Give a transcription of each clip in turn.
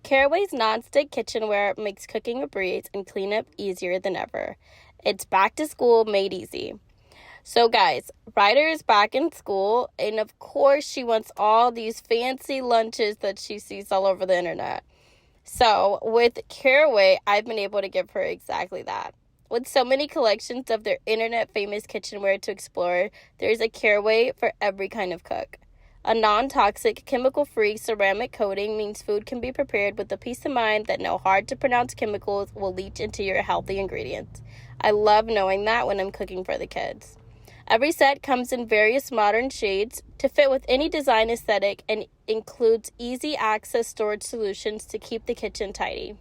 Caraway's non-stick kitchenware makes cooking a breeze and cleanup easier than ever. It's back to school made easy. So guys, Ryder is back in school, and of course she wants all these fancy lunches that she sees all over the internet. So with Caraway, I've been able to give her exactly that. With so many collections of their internet-famous kitchenware to explore, there's a Caraway for every kind of cook. A non-toxic, chemical-free ceramic coating means food can be prepared with the peace of mind that no hard-to-pronounce chemicals will leach into your healthy ingredients. I love knowing that when I'm cooking for the kids. Every set comes in various modern shades to fit with any design aesthetic and includes easy-access storage solutions to keep the kitchen tidy.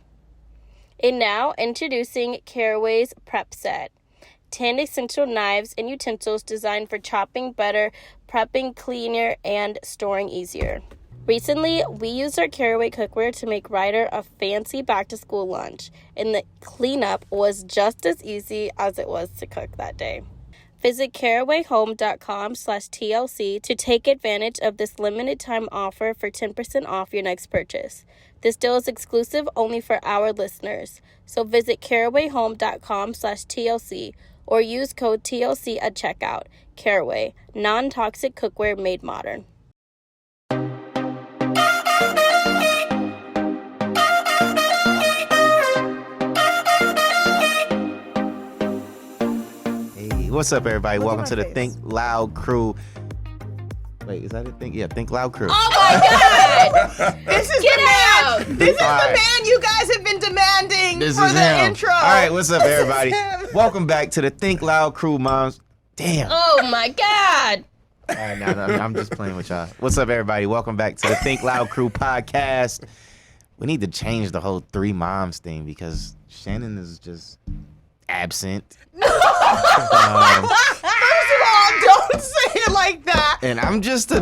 And now, introducing Caraway's Prep Set. 10 essential knives and utensils designed for chopping better, prepping cleaner, and storing easier. Recently, we used our Caraway cookware to make Ryder a fancy back-to-school lunch, and the cleanup was just as easy as it was to cook that day. Visit carawayhome.com/TLC to take advantage of this limited time offer for 10% off your next purchase. This deal is exclusive only for our listeners. So visit carawayhome.com/TLC or use code TLC at checkout. Caraway, non-toxic cookware made modern. What's up, everybody? Welcome to the Think Loud Crew. Wait, is that a thing? Yeah, Think Loud Crew. Oh my God! This is Get the out! man. This is the man you guys have been demanding for the intro. All right, what's up, everybody? Welcome back to the Think Loud Crew, moms. Damn. Oh my God! All right, now I'm just playing with y'all. What's up, everybody? Welcome back to the Think Loud Crew podcast. We need to change the whole three moms thing because Shanan is just absent. First of all, don't say it like that. And I'm just a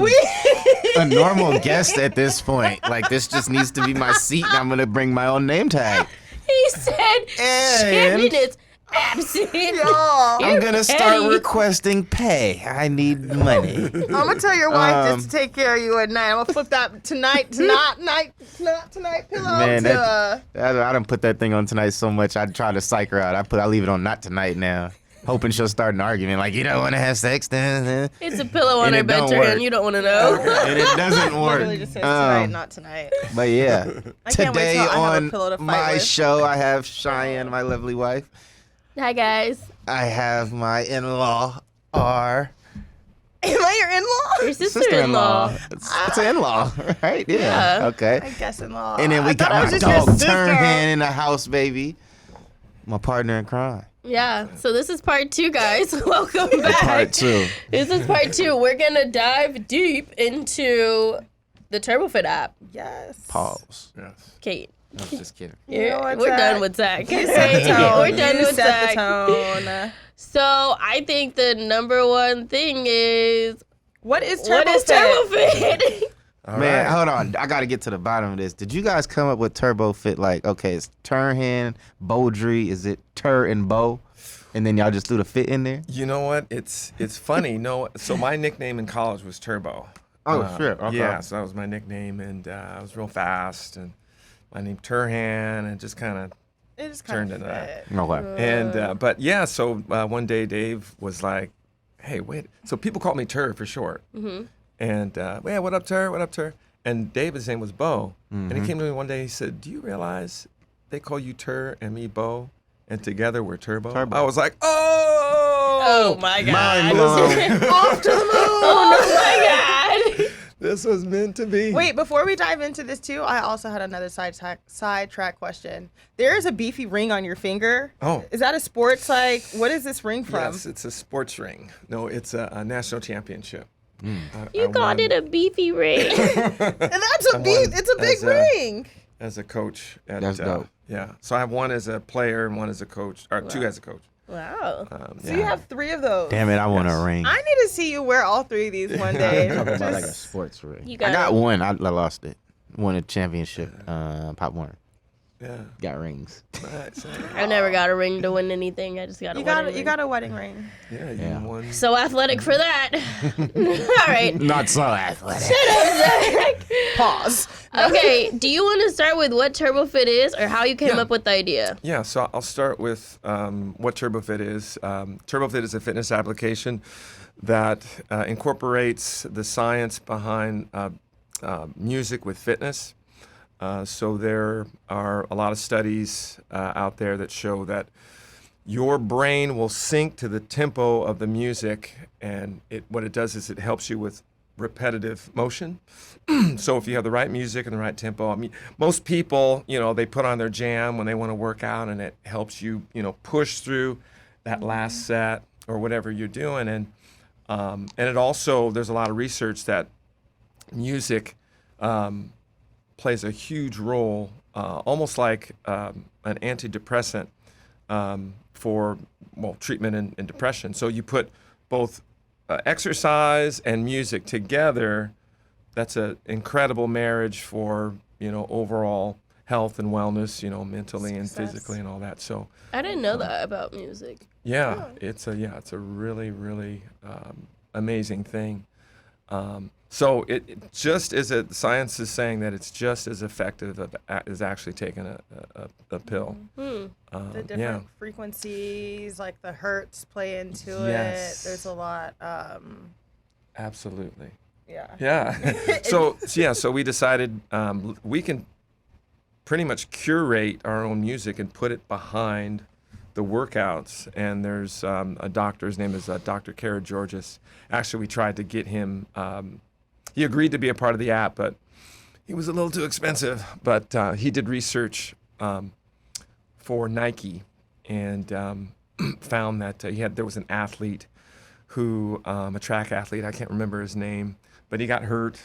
normal guest at this point. Like, this just needs to be my seat, and I'm going to bring my own name tag. He said Shanan is absent. I'm going to start requesting pay. I need money. I'm going to tell your wife just to take care of you at night. I'm going to flip that tonight pillow Man, I done put that thing on tonight so much, I try to psych her out. I leave it on not tonight now, hoping she'll start an argument like, you don't want to have sex? It's a pillow on her bed, Turhan. You don't want to know. And it doesn't work. Literally just says tonight, not tonight. But yeah, today on to my show, I have Cheyenne, my lovely wife. Hi, guys. I have my in-law, R. Am I your in-law? Your sister-in-law. It's an in-law, right? Yeah. Okay. I guess in-law. And then we got my dog Turhan in the house, baby. My partner in crime. Yeah. So this is part 2, guys. Welcome back. Part 2. This is part 2. We're gonna dive deep into the TurboFit app. Yes. Pause. Yes. Kate. I'm just kidding. We're Zach? done with Zach. You set the tone. We're done with set Zach. the tone. So I think the number one thing is What is TurboFit? what is TurboFit? All Man, right. hold on. I got to get to the bottom of this. Did you guys come up with TurboFit? Like, okay, it's Turhan, Beaudry. Is it Tur and Bo? And then y'all just threw the fit in there? You know what? It's funny. No, so my nickname in college was Turbo. Oh, shit. Okay. Yeah, so that was my nickname, and I was real fast, and my name Turhan, and just kind of It just turned kind into of that. Okay. And but yeah, so one day Dave was like, "Hey, wait." So people call me Tur for short. Mm-hmm. And yeah, what up, Tur? What up, Tur? And David's name was Bo. And he came to me one day. He said, "Do you realize they call you Tur and me Bo, and together we're Turbo?" I was like, "Oh my God. Mind blown. off to the moon. Oh my God. This was meant to be." Wait, before we dive into this too, I also had another sidetrack question. There is a beefy ring on your finger. Oh. Is that a sports, like, what is this ring from? Yes, it's a sports ring. No, it's a national championship. You called it a beefy ring. And that's a beef. It's a big ring. As a coach. That's dope. Yeah. So I have one as a player and one as a coach, or two as a coach. Wow. So you have 3 of those. Damn it, I want a ring. I need to see you wear all 3 of these one day. I'm talking about like a Just- sports ring. You I got got it. one. I lost it. Won a championship, Pop Warner. Yeah. Got rings. Nice. I never got a ring to win anything. I just got a wedding ring. You got a wedding ring. Yeah, you Yeah. won. So athletic for that. All right. Not so athletic. Pause. Okay, do you want to start with what TurboFit is or how you came Yeah. up with the idea? Yeah, so I'll start with what TurboFit is. TurboFit is a fitness application that incorporates the science behind music with fitness. So there are a lot of studies out there that show that your brain will sync to the tempo of the music, and what it does is it helps you with repetitive motion. So if you have the right music and the right tempo, I mean, most people, they put on their jam when they want to work out, and it helps you, push through that last set or whatever you're doing. And it also, there's a lot of research that music plays a huge role, almost like an antidepressant for treatment in depression. So you put both exercise and music together. That's an incredible marriage for overall health and wellness, mentally and physically and all that. So I didn't know that about music. yeah, it's a really really amazing thing. So it just as science is saying that it's just as effective as actually taking a pill. The different frequencies, like the hertz, play into Yes. it. There's a lot. Absolutely. Yeah. Yeah. So we decided we can pretty much curate our own music and put it behind the workouts. And there's a doctor, his name is Dr. Kara Georges. Actually, we tried to get him, he agreed to be a part of the app, but he was a little too expensive. But he did research for Nike and found that there was an athlete who, a track athlete, I can't remember his name, but he got hurt,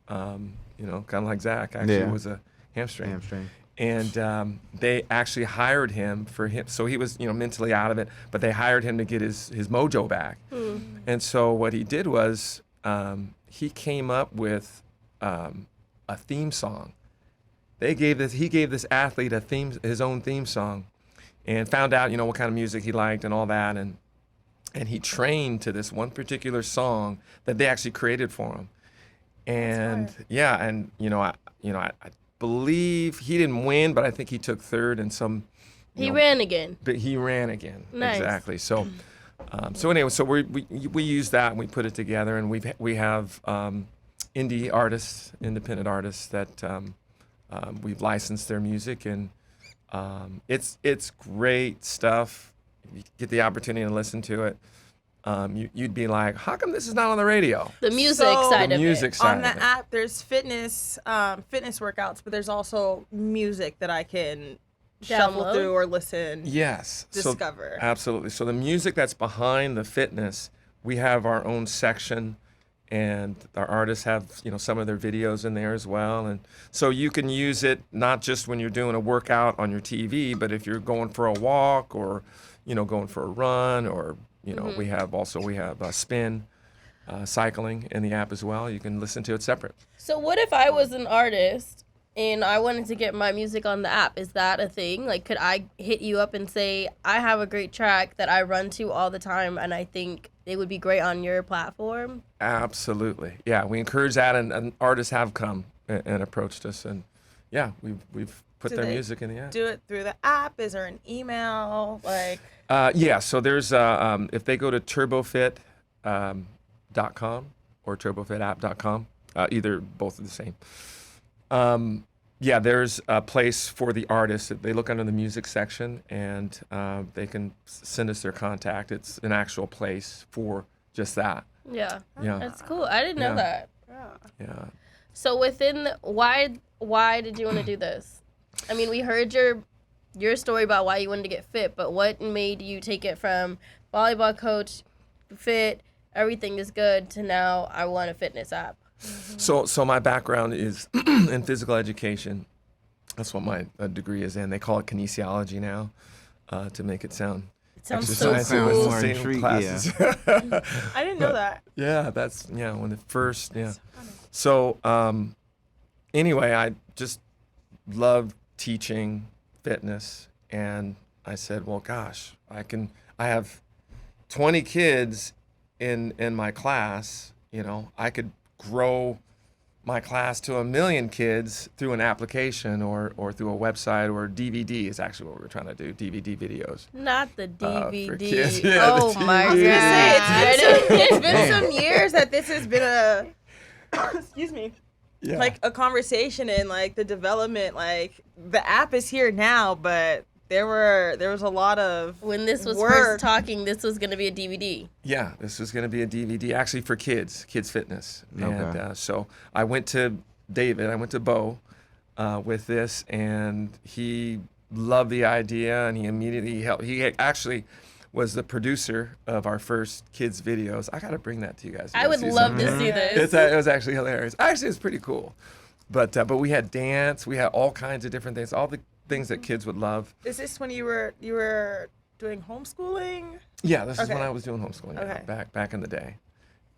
kind of like Zach. Actually, it was a hamstring. And they actually hired him for him. So he was, mentally out of it, but they hired him to get his mojo back. And so what he did was he came up with a theme song. He gave this athlete his own theme song, and found out, what kind of music he liked and all that. And he trained to this one particular song that they actually created for him. And I believe he didn't win, but I think he took third in some. He ran again. But he ran again. Nice. Exactly. So, anyway, so we use that and we put it together, and we have independent artists that we've licensed their music, and it's great stuff. If you get the opportunity to listen to it, you'd be like, how come this is not on the radio? The music side of it. On the app, there's fitness workouts, but there's also music that I can shuffle Download? through or listen. Yes. Discover. Absolutely. So the music that's behind the fitness, we have our own section, and our artists have, some of their videos in there as well. And so you can use it not just when you're doing a workout on your TV, but if you're going for a walk or, going for a run, or, we have spin, cycling in the app as well. You can listen to it separate. So what if I was an artist and I wanted to get my music on the app? Is that a thing? Like, could I hit you up and say, I have a great track that I run to all the time and I think it would be great on your platform? Absolutely. Yeah, we encourage that, and artists have come and approached us, and yeah, we've put their music in the app. Do it through the app? Is there an email? So there's if they go to turbofit.com or turbofitapp.com, both are the same. There's a place for the artists. They look under the music section, and they can send us their contact. It's an actual place for just that. Yeah. Yeah. That's cool. I didn't know that. Yeah. So why did you want to do this? I mean, we heard your story about why you wanted to get fit, but what made you take it from volleyball coach, fit, everything is good, to now I want a fitness app? So my background is in physical education. That's what my degree is in. They call it kinesiology now, to make it sound. It sounds so Sound cool. more intriguing, classes. I didn't know that. Yeah, that's when the first So anyway, I just love teaching fitness, and I said, well, gosh, I have 20 kids in my class. You know, I could grow my class to 1 million kids through an application or through a website, or DVD is actually what we're trying to do, DVD videos. Not the for DVD. kids. Yeah, Oh the my DVD. god. It's been some years that this has been a excuse me. Yeah. Like a conversation and like the development, like the app is here now, but there was a lot of When this was work. first talking, this was going to be a DVD. Yeah, this was going to be a DVD actually for kids fitness. Okay. And so I went to Bo with this, and he loved the idea, and he immediately helped. He actually was the producer of our first kids videos. I got to bring that to you guys. You I gotta would see love some. to see this. It was actually hilarious. Actually, it's pretty cool. But we had dance, we had all kinds of different things, all the things that kids would love. Is this when you were doing homeschooling? Yeah, this is Okay. when I was doing homeschooling. Okay. Back in the day,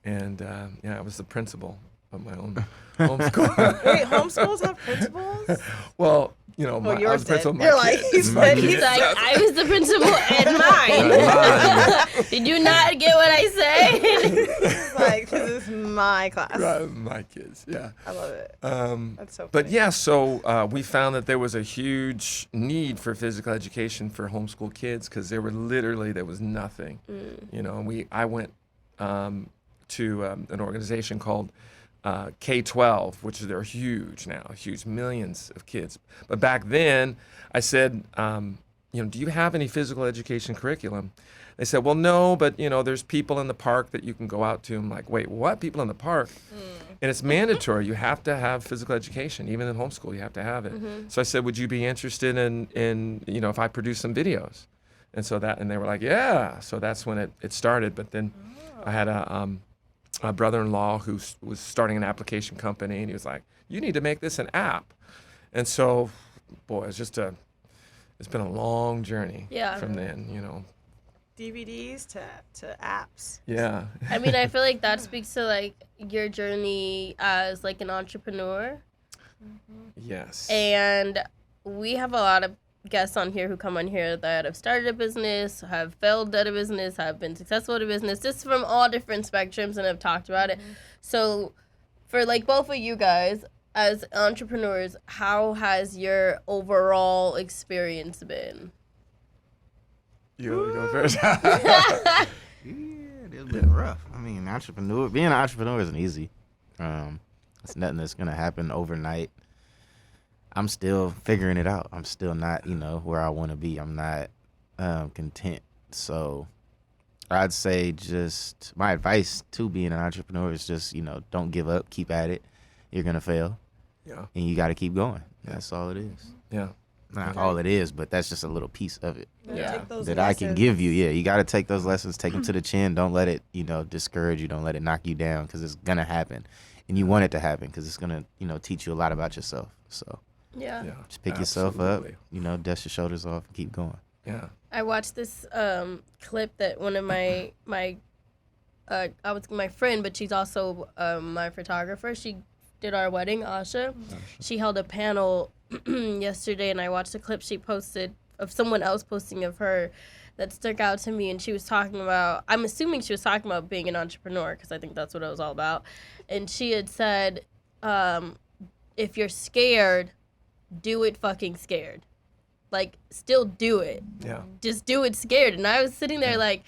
and I was the principal of my own homeschool. Wait, homeschools have principals? Well, I yours was the principal of did. my You're like, kids. he's My like- He's kids. like, I was the principal and mine. Did you not get what I said? It's like, this is my class. Right, my kids, yeah. I love it. That's so funny. But yeah, so we found that there was a huge need for physical education for homeschool kids because there was nothing. And I went to an organization called K-12, which they're huge now, huge, millions of kids. But back then, I said, do you have any physical education curriculum? They said, well, no, but there's people in the park that you can go out to. I'm like, wait, what? People in the park? And it's mandatory. You have to have physical education, even in homeschool. You have to have it. So I said, would you be interested in if I produce some videos? And so and they were like, yeah. So that's when it started. But then I had a brother-in-law who was starting an application company, and he was like, you need to make this an app. And so, boy, it's been a long journey from then, DVDs to apps. Yeah. I mean, I feel like that speaks to like your journey as like an entrepreneur. Yes. And we have a lot of guests on here who come on here that have started a business, have failed at a business, have been successful at a business, just from all different spectrums, and have talked about it. So for like both of you guys as entrepreneurs, how has your overall experience been? You go first. Yeah, it's been rough. I mean, being an entrepreneur isn't easy. It's nothing that's gonna happen overnight. I'm still figuring it out. I'm still not, where I want to be. I'm not content. So I'd say just my advice to being an entrepreneur is just, don't give up. Keep at it. You're going to fail. Yeah. And you got to keep going. That's all it is. Yeah. Not all it is, but that's just a little piece of it Yeah. Take those that I can lessons. give you. Yeah, you got to take those lessons, take them to the chin. Don't let it, discourage you. Don't let it knock you down because it's going to happen. And you want it to happen because it's going to, teach you a lot about yourself. So Yeah. Yeah. just pick yourself up, Absolutely. dust your shoulders off and keep going. Yeah. I watched this clip that one of my my friend, but she's also my photographer. She did our wedding, Asha. She held a panel yesterday, and I watched a clip she posted of someone else posting of her that stuck out to me. And she was talking about, I'm assuming she was talking about being an entrepreneur, because I think that's what it was all about. And she had said, if you're scared, do it fucking scared. Like, still do it. Yeah. Just do it scared. And I was sitting there like,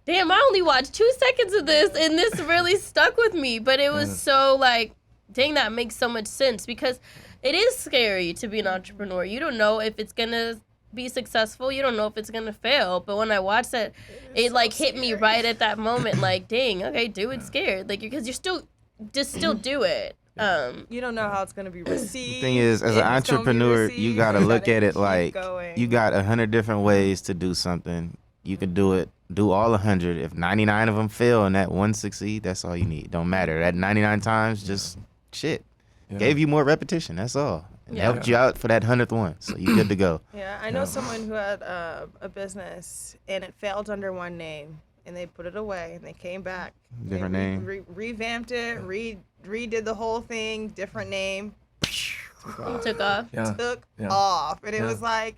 damn, I only watched 2 seconds of this, and this really stuck with me. But it was so like, dang, that makes so much sense, because it is scary to be an entrepreneur. You don't know if it's going to be successful. You don't know if it's going to fail. But when I watched it, it like hit me right at that moment. Like, dang, okay, do it scared. Like, because you're still do it. You don't know how it's going to be received. The thing is, as an if it's gonna be entrepreneur, received, you got to look gotta at it keep like going. you got 100 different ways to do something. You can do all 100. If 99 of them fail and that one succeed, that's all you need. Don't matter. That 99 times, just shit. Yeah. Gave you more repetition. That's all. And Yeah. helped you out for that 100th one. So you good to go. Yeah, I know someone who had a business and it failed under one name, and they put it away and they came back. Different They name. revamped it, redid the whole thing, different name, Took off. Yeah. took Yeah. off, and it Yeah. was like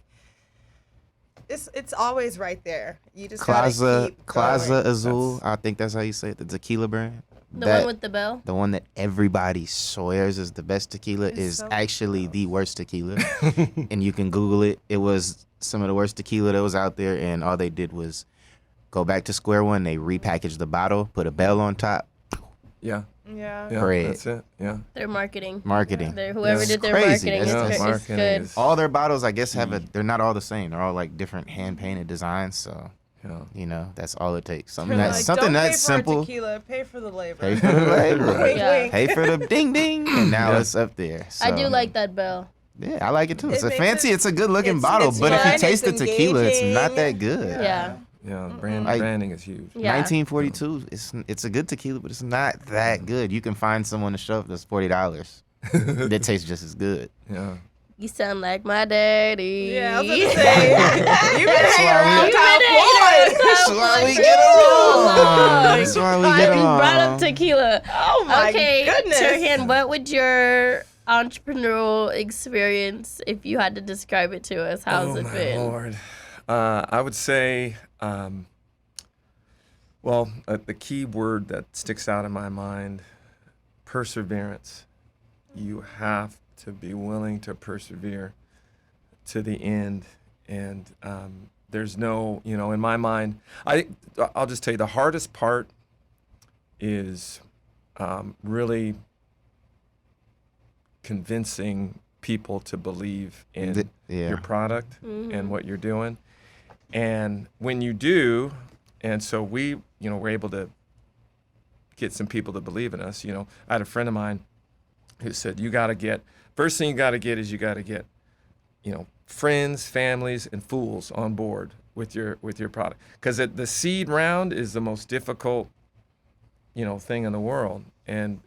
it's always right there. You just gotta keep Claza going. Azul. I think that's how you say it. The tequila brand. The one with the bell? The one that everybody swears is the best tequila is actually the worst tequila. And you can Google it. It was some of the worst tequila that was out there, and all they did was go back to square one. They repackaged the bottle, put a bell on top. Yeah. Yeah. Bread. That's it. Yeah. Their marketing. Marketing. Whoever did their crazy. marketing That's- is marketing good. is- All their bottles, I guess, they're not all the same. They're all like different hand painted designs. So, Yeah. that's all it takes. Something They're that's like, something don't that's pay for simple. Our tequila, pay for the labor. Pay for the labor. Wink, Yeah. wink. Pay for the ding ding. And now it's up there. I do So, like that bell. Yeah, I like it too. It's It a makes fancy. it- It's a good looking it's- bottle, it's but if you fun, taste the it's tequila, it's not that engaging. good. Yeah. Yeah. Like- Branding is huge. Yeah. 1942. It's a good tequila, but it's not that good. You can find someone to show up that's $40 that tastes just as good. Yeah. You sound like my daddy. Yeah, I was gonna say. You've been hanging around You've Top been hanging Boy. That's why we for get too along. long. That's why we get You brought up along. tequila. Oh my Okay, goodness. Turhan, what would your entrepreneurial experience, if you had to describe it to us, how's it my been? Lord. I would say, the key word that sticks out in my mind, perseverance. You have to be willing to persevere to the end. And there's no, in my mind, I'll just tell you the hardest part is really convincing people to believe in your product and what you're doing. And when you do, and so we, we're able to get some people to believe in us. I had a friend of mine who said, first thing you got to get is friends, families, and fools on board with your product. Because the seed round is the most difficult, thing in the world. And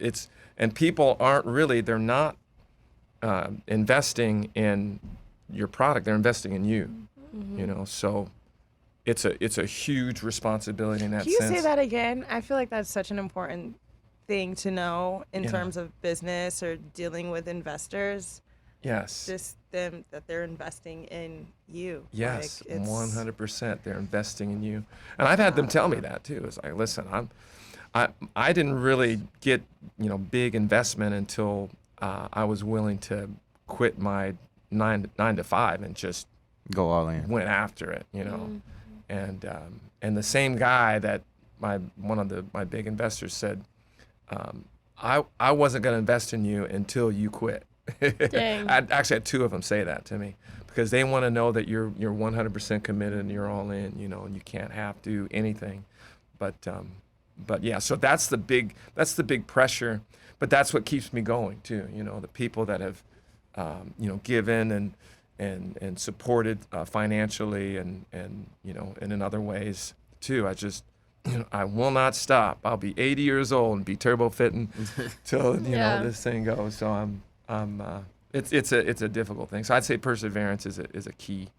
people aren't really, they're not investing in your product, they're investing in you. So it's a huge responsibility in that Can you sense. say that again? I feel like that's such an important thing to know in Yeah. terms of business or dealing with investors. Yes. Just them that they're investing in you. Yes, Like, it's- 100%. They're investing in you, and I've had them tell me that too. It's like, listen, I didn't really get big investment until I was willing to quit my 9 to 5 and just Go all in. went after it, and the same guy that one of my big investors said, I wasn't going to invest in you until you quit. Dang. I actually had 2 of them say that to me because they want to know that you're 100% committed and you're all in, and you can't have to do anything. But yeah, so that's the big pressure, but that's what keeps me going too. The people that have given and supported financially and in other ways too. I will not stop. I'll be 80 years old and be turbo fitting till this thing goes. So it's a difficult thing. So I'd say perseverance is a key.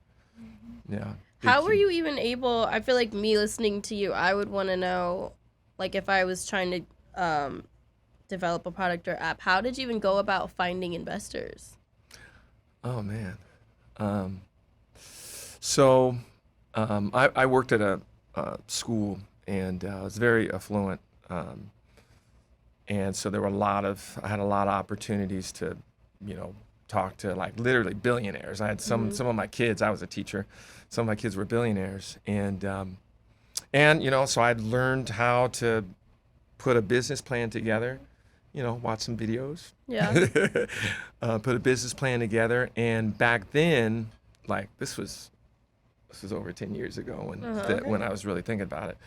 Yeah. How were you even able? I feel like me listening to you, I would want to know, like, if I was trying to develop a product or app, how did you even go about finding investors? Oh man. I worked at a school and I was very affluent, and so there were I had a lot of opportunities to, talk to like literally billionaires. I had some of my kids. I was a teacher. Some of my kids were billionaires, and so I'd learned how to put a business plan together. Watch some videos. Yeah. Put a business plan together, and back then, like this was over 10 years ago when I was really thinking about it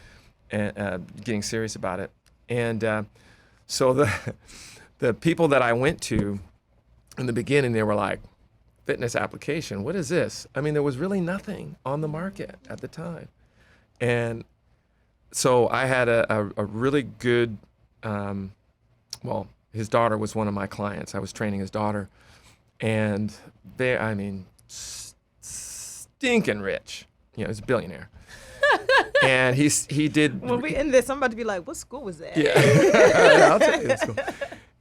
and getting serious about it. And so the people that I went to in the beginning, they were like, fitness application, what is this? I mean, there was really nothing on the market at the time. And so I had a really good, his daughter was one of my clients. I was training his daughter, and stinking rich. He's a billionaire. And he did. When we end this, I'm about to be like, what school was that? Yeah. I'll tell you. It's cool.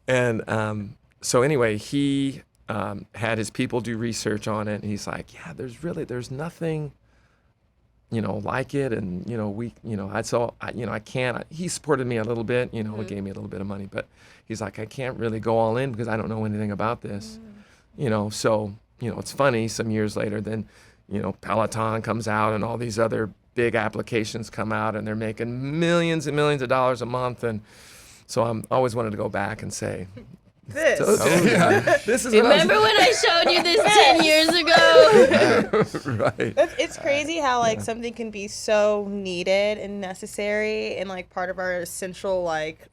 And so anyway, he had his people do research on it, and he's like, yeah, there's nothing like it, and he supported me a little bit, he gave me a little bit of money, but he's like, I can't really go all in because I don't know anything about this, so it's funny, some years later then Peloton comes out and all these other big applications come out and they're making millions and millions of dollars a month, and so I'm always wanted to go back and say, this. This is Remember when I showed you this 10 years ago? right. It's crazy how like something can be so needed and necessary and like part of our essential like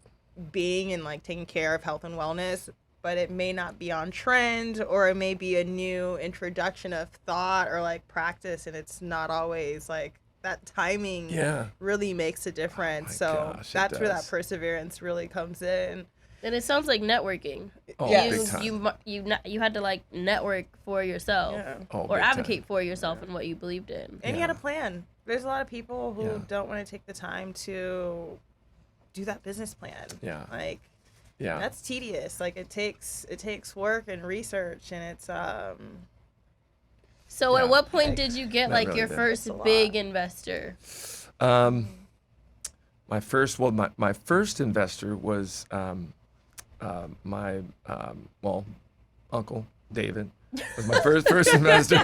being and like taking care of health and wellness, but it may not be on trend, or it may be a new introduction of thought or like practice, and it's not always like that timing really makes a difference. That's where that perseverance really comes in. And it sounds like networking. Oh, Yes. big time. You had to like network for yourself Oh, or big advocate time. for yourself and what you believed in. And you had a plan. There's a lot of people who Yeah. don't want to take the time to do that business plan. Yeah. Like Yeah. that's tedious. Like it takes work and research, and it's So Yeah, at what point like, did you get not like really your big. first That's a big lot. investor? My first investor was my Uncle David was my first investor.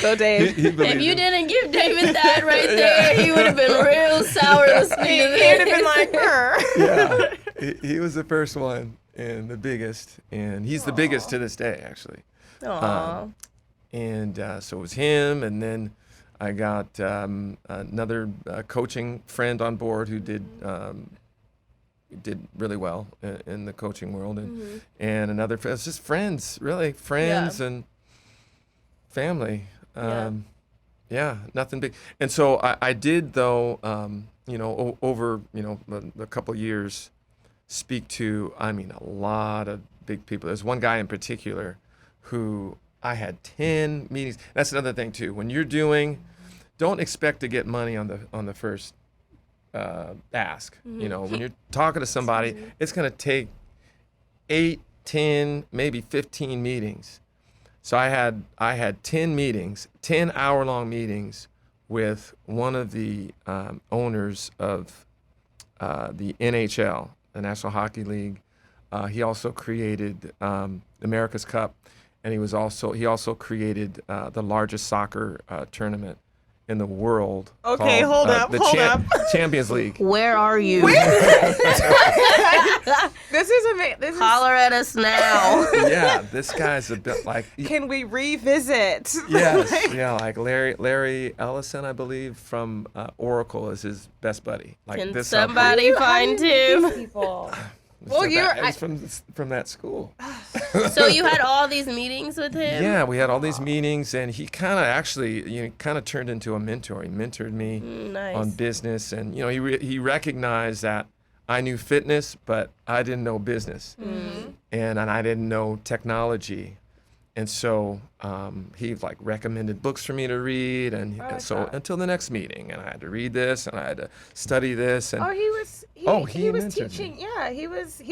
go Dave. He If believed you it. didn't give David that right there, he would have been real sour listening He to would this. have been like her. Yeah, he was the first one and the biggest, and he's the biggest to this day, actually. Aw. And so it was him, and then I got another coaching friend on board who did really well in the coaching world, and another friend. It's just friends, really, friends and family. Yeah, nothing big. And so I did, though, over a couple of years, speak to, a lot of big people. There's one guy in particular who I had 10 meetings. That's another thing too. When you're don't expect to get money on the first ask. When you're talking to somebody, it's going to take 8, 10, maybe 15 meetings. So I had 10 meetings, 10 hour-long meetings with one of the owners of the NHL, the National Hockey League. He also created America's Cup, and he also created the largest soccer tournament in the world. Okay, called, hold up. Champions League. Where are you? This is amazing. Holler at us now. Yeah, this guy's a bit like. Can we revisit? Yes, yeah, like Larry Ellison, I believe, from Oracle is his best buddy. Like Can this somebody find him? People. Well, you're- it's from that school. So you had all these meetings with him? Yeah, we had all these meetings, and he kind of actually, turned into a mentor. He mentored me Nice. on business, and he recognized that I knew fitness, but I didn't know business, and I didn't know technology, and so he like recommended books for me to read, and so until the next meeting, and I had to read this, and I had to study this, and He was mentored teaching. me. Yeah, he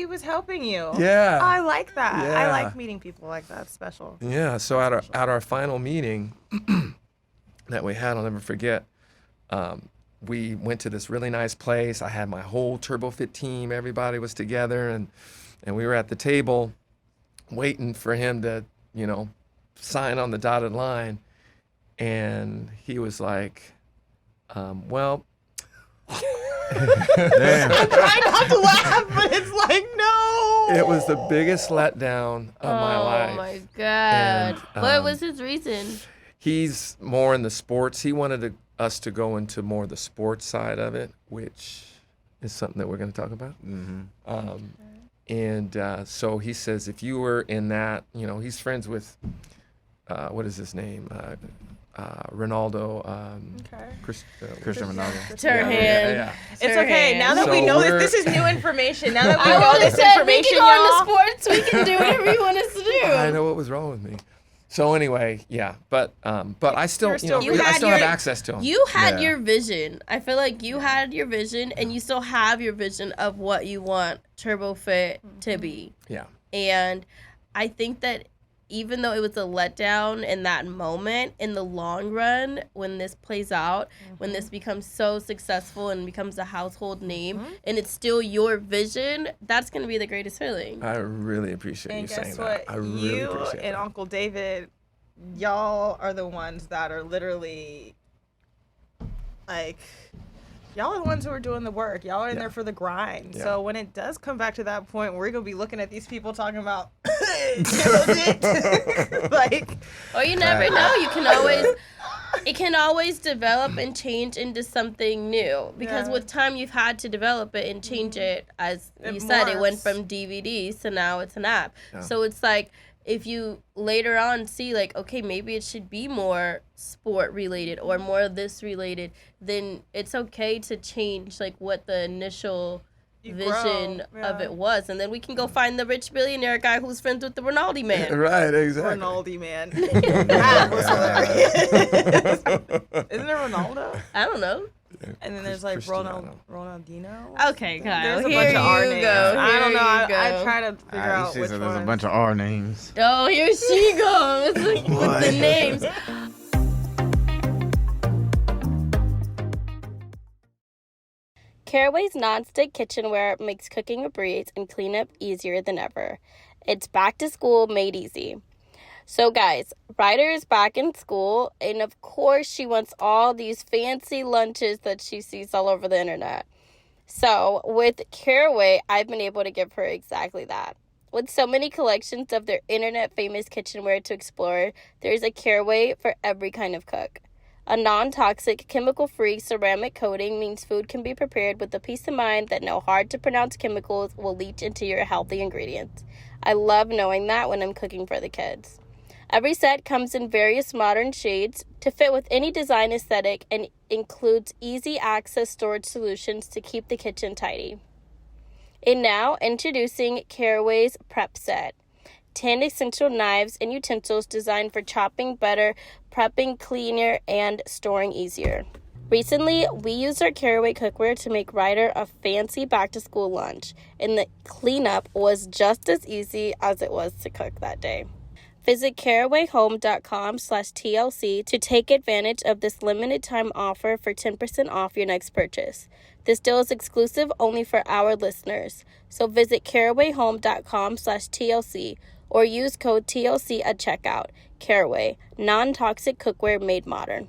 was helping you. Yeah. I like that. I Yeah. like meeting people like that. It's special. Yeah, so at our final meeting that we had, I'll never forget, we went to this really nice place. I had my whole TurboFit team. Everybody was together, and we were at the table waiting for him to, sign on the dotted line. And he was like, well... Damn. I'm trying not to laugh, but it's like, no. It was the biggest letdown of my life. Oh my God. And, What was his reason? He's more in the sports. He wanted us to go into more the sports side of it, which is something that we're going to talk about. And so he says, if you were in that, he's friends with, what is his name? Ronaldo. Christian Ronaldo. Turhan. Yeah. It's okay. Now that So we know we're- this is new information. Now that we I know would have this said we information, can go y'all. into sports. We can do whatever you want us to do. I know what was wrong with me. So anyway, yeah, but I still, You're still- You I had still have your- access to him. You had Yeah. your vision. I feel like you had your vision, and you still have your vision of what you want TurboFit to be. Yeah. And I think that even though it was a letdown in that moment, in the long run, when this plays out, when this becomes so successful and becomes a household name, and it's still your vision, that's going to be the greatest feeling. I really appreciate you saying that. I really appreciate and that. Uncle David, y'all are the ones that are literally, like, y'all are the ones who are doing the work. Y'all are in there for the grind. Yeah. So when it does come back to that point, we're going to be looking at these people talking about, like, or you never know. You can always, it can always develop and change into something new. Because with time, you've had to develop it and change it. As you said, it went from DVDs to now it's an app. Yeah. So it's like, if you later on see, like, okay, maybe it should be more sport related or more of this related, then it's okay to change, like, what the initial vision of it was. And then we can go find the rich billionaire guy who's friends with the Ronaldo man. Right, exactly. Ronaldo man. That was hilarious. Isn't it Ronaldo? I don't know. And then there's like Cristiano. Ronaldinho. Okay, Kyle. There's a Here bunch of R you names. go. I don't know. I Here you try to figure out which There's a one. bunch of R names. Oh, here she goes with the names. Caraway's nonstick kitchenware makes cooking a breeze and cleanup easier than ever. It's back to school made easy. So guys, Ryder is back in school, and of course she wants all these fancy lunches that she sees all over the internet. So with Caraway, I've been able to give her exactly that. With so many collections of their internet famous kitchenware to explore, there's a Caraway for every kind of cook. A non-toxic, chemical-free ceramic coating means food can be prepared with the peace of mind that no hard-to-pronounce chemicals will leach into your healthy ingredients. I love knowing that when I'm cooking for the kids. Every set comes in various modern shades to fit with any design aesthetic and includes easy access storage solutions to keep the kitchen tidy. And now, introducing Caraway's Prep Set. 10 essential knives and utensils designed for chopping better, prepping cleaner, and storing easier. Recently, we used our Caraway cookware to make Ryder a fancy back-to-school lunch, and the cleanup was just as easy as it was to cook that day. Visit carawayhome.com/TLC to take advantage of this limited time offer for 10% off your next purchase. This deal is exclusive only for our listeners. So visit carawayhome.com/TLC or use code TLC at checkout. Caraway, non-toxic cookware made modern.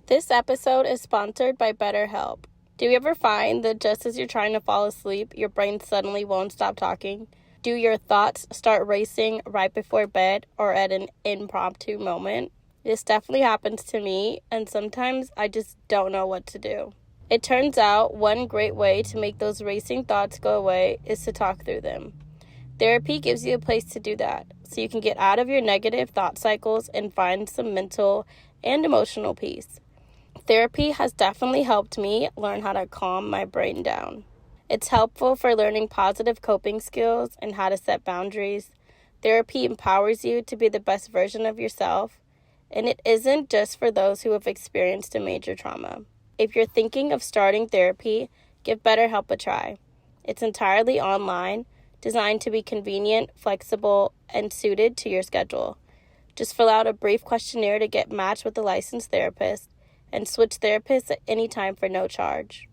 This episode is sponsored by BetterHelp. Do you ever find that just as you're trying to fall asleep, your brain suddenly won't stop talking? Do your thoughts start racing right before bed or at an impromptu moment? This definitely happens to me, and sometimes I just don't know what to do. It turns out one great way to make those racing thoughts go away is to talk through them. Therapy gives you a place to do that, so you can get out of your negative thought cycles and find some mental and emotional peace. Therapy has definitely helped me learn how to calm my brain down. It's helpful for learning positive coping skills and how to set boundaries. Therapy empowers you to be the best version of yourself, and it isn't just for those who have experienced a major trauma. If you're thinking of starting therapy, give BetterHelp a try. It's entirely online, designed to be convenient, flexible, and suited to your schedule. Just fill out a brief questionnaire to get matched with a licensed therapist and switch therapists at any time for no charge.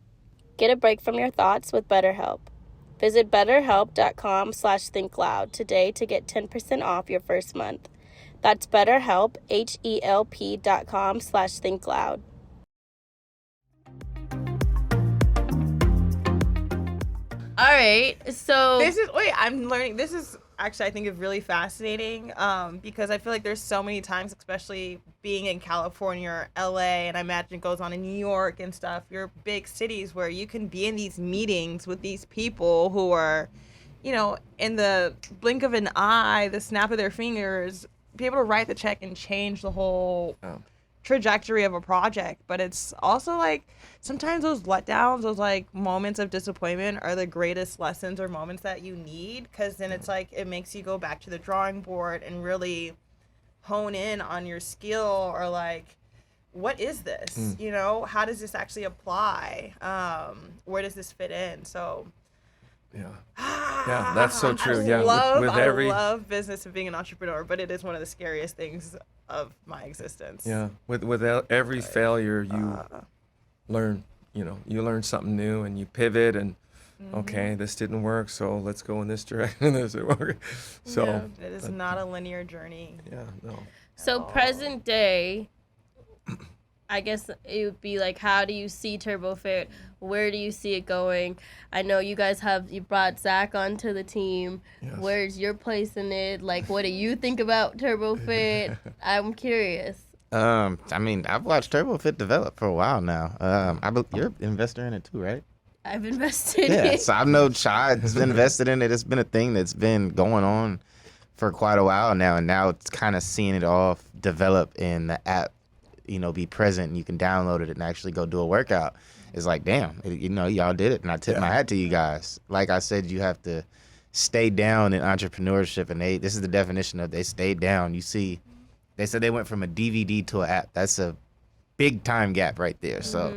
Get a break from your thoughts with BetterHelp. Visit betterhelp.com/thinkloud today to get 10% off your first month. That's BetterHelp, HELP.com/thinkloud. All right, so I'm learning. This is actually, I think, is really fascinating because I feel like there's so many times, especially being in California or LA, and I imagine it goes on in New York and stuff, your big cities where you can be in these meetings with these people who are, you know, in the blink of an eye, the snap of their fingers, be able to write the check and change the whole trajectory of a project. But it's also like sometimes those letdowns, those like moments of disappointment are the greatest lessons or moments that you need, because then it's like it makes you go back to the drawing board and really hone in on your skill, or like, what is this? You know, how does this actually apply? Where does this fit in? So Yeah, that's so true. I With love business and being an entrepreneur, but it is one of the scariest things of my existence. with every failure you learn, you learn something new and you pivot and okay, this didn't work, so let's go in this direction. This didn't work. So it is not a linear journey. No. So present day, I guess it would be like, how do you see TurboFit? Where do you see it going? I know you guys you brought Zach onto the team. Yes. Where's your place in it? Like, what do you think about TurboFit? I'm curious. I mean, I've watched TurboFit develop for a while now. You're an investor in it too, right? I've invested in Yeah, it. so I know Chey's invested in it. It's been a thing that's been going on for quite a while now, and now it's kind of seeing it all develop in the app, be present, and you can download it and actually go do a workout. It's like, damn, y'all did it, and I tip my hat to you guys. Like I said, you have to stay down in entrepreneurship, and this is the definition of they stayed down. You see, they said they went from a DVD to an app. That's a big time gap right there. So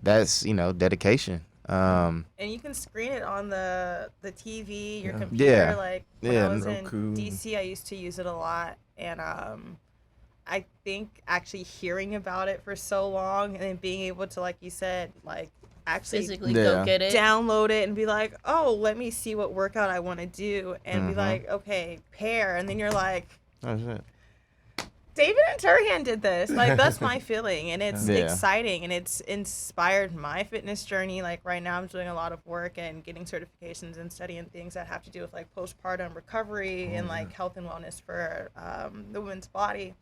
that's, dedication. And you can screen it on the TV, your computer. Like when I was in DC, I used to use it a lot, and I think actually hearing about it for so long and then being able to, like you said, like actually physically go get it, download it, and be like, oh, let me see what workout I want to do, and be like, okay, pair, and then you're like, oh shit. David and Turhan did this. Like, that's my feeling, and it's exciting, and it's inspired my fitness journey. Like, right now I'm doing a lot of work and getting certifications and studying things that have to do with, like, postpartum recovery and, like, health and wellness for the woman's body.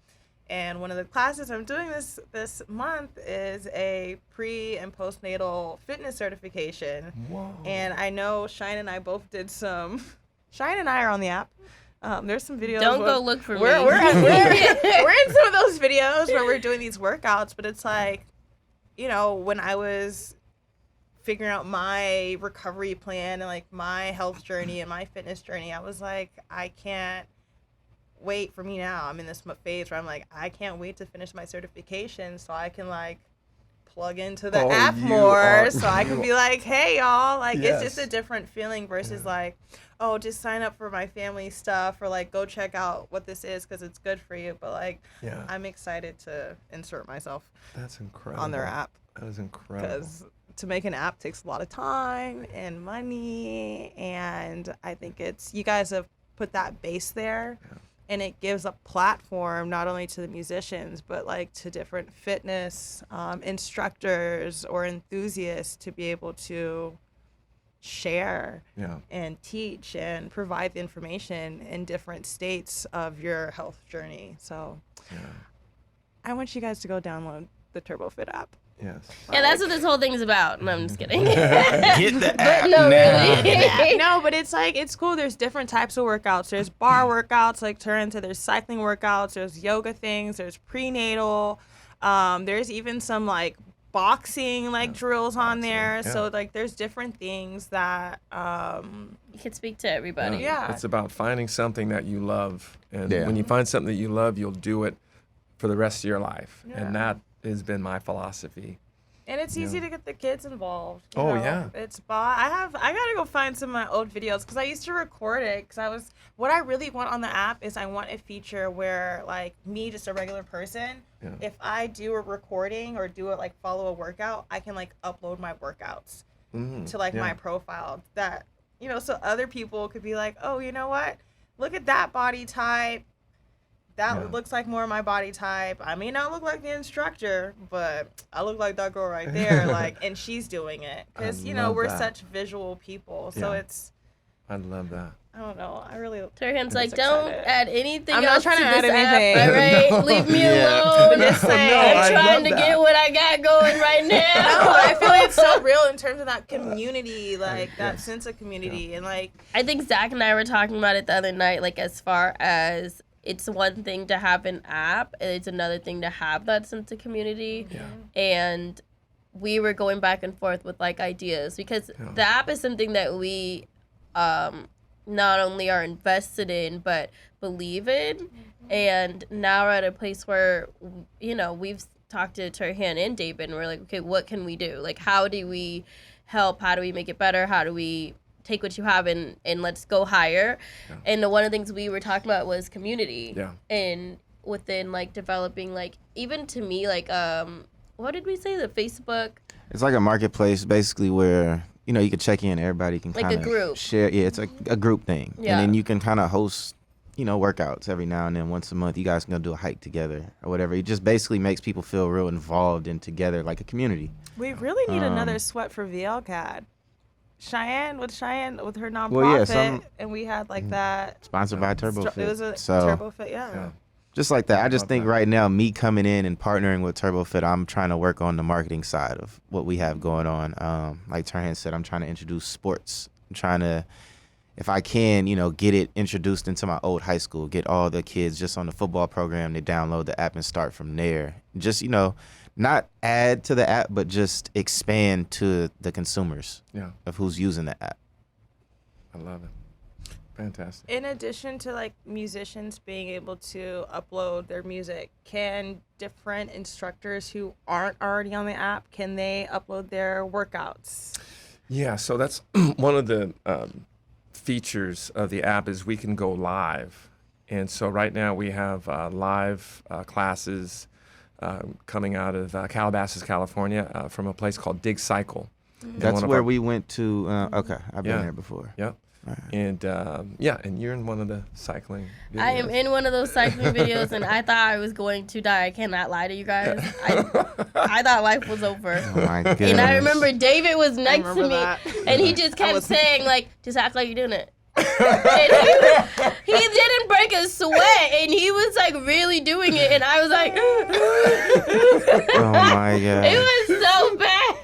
And one of the classes I'm doing this month is a pre- and postnatal fitness certification. Whoa. And I know Cheyenne and I both did some. Cheyenne and I are on the app. There's some videos. Don't go look for me. We're in some of those videos where we're doing these workouts, but it's like, when I was figuring out my recovery plan and like my health journey and my fitness journey, I was like, I can't wait for me now. I'm in this phase where I'm like, I can't wait to finish my certification so I can like plug into the app more, so I can be like, hey y'all, like it's just a different feeling versus like, oh, just sign up for my family stuff or like go check out what this is because it's good for you. But like, I'm excited to insert myself. That's incredible. On their app. That is incredible. Because to make an app takes a lot of time and money, and I think you guys have put that base there. And it gives a platform not only to the musicians, but like to different fitness instructors or enthusiasts to be able to share and teach and provide the information in different states of your health journey. So I want you guys to go download the TurboFit app. Yes. Yeah, that's what this whole thing is about. No, I'm just kidding. Get the app no, now. really. No, but it's like, it's cool. There's different types of workouts. There's bar workouts, like Turhan said. There's cycling workouts. There's yoga things. There's prenatal. There's even some like boxing drills on there. Yeah. So like there's different things that you can speak to everybody. Yeah. It's about finding something that you love. And when you find something that you love, you'll do it for the rest of your life. Yeah. And that has been my philosophy. And it's easy to get the kids involved. It's I gotta go find some of my old videos because I used to record it because what I really want on the app is I want a feature where like me, just a regular person, if I do a recording or do it like follow a workout, I can like upload my workouts to like my profile that, so other people could be like, oh, you know what? Look at that body type. That looks like more my body type. I may not look like the instructor, but I look like that girl right there. And she's doing it. Because, we're such visual people. So it's... I love that. I don't know. I really... Turhan's like, don't add anything I'm else not trying to to add anything. app, all right? No. Leave me alone. Just saying. I'm trying to get what I got going right now. No, I feel like it's so real in terms of that community, like that sense of community. And like... I think Zach and I were talking about it the other night, like as far as... It's one thing to have an app, and it's another thing to have that sense of community. Yeah. And we were going back and forth with like ideas because the app is something that we not only are invested in but believe in. And now we're at a place where we've talked to Turhan and David, and we're like, okay, what can we do? Like, how do we help? How do we make it better? How do we take what you have and let's go higher. Yeah. And one of the things we were talking about was community. Yeah. And within like developing like even to me like what did we say, the Facebook? It's like a marketplace basically where you know you can check in, everybody can like kind a group of share. Yeah, it's a group thing. Yeah. And then you can kind of host, you know, workouts every now and then. Once a month you guys can go do a hike together or whatever. It just basically makes people feel real involved and together like a community. We really need another sweat for VLCAD. Cheyenne with her nonprofit, well, and we had like that sponsored by TurboFit. It was a TurboFit, yeah. Just like that. I just think right now, me coming in and partnering with TurboFit, I'm trying to work on the marketing side of what we have going on. Like Turhan said, I'm trying to introduce sports. I'm trying to, if I can, you know, get it introduced into my old high school, get all the kids just on the football program, they download the app and start from there. Just, you know, not add to the app, but just expand to the consumers of who's using the app. I love it. Fantastic. In addition to like musicians being able to upload their music, can different instructors who aren't already on the app, can they upload their workouts? Yeah, so that's one of the features of the app is we can go live. And so right now we have live classes coming out of Calabasas, California, from a place called Dig Cycle. That's where we went to. Okay, I've been there before. Yep. And and you're in one of the cycling videos. I am in one of those cycling videos, and I thought I was going to die. I cannot lie to you guys. I thought life was over. Oh my goodness. And I remember David was next to me, that. and he just kept saying, like, just act like you're doing it. And he didn't break a sweat, and he was, like, really doing it, and I was like, oh my God. It was so bad.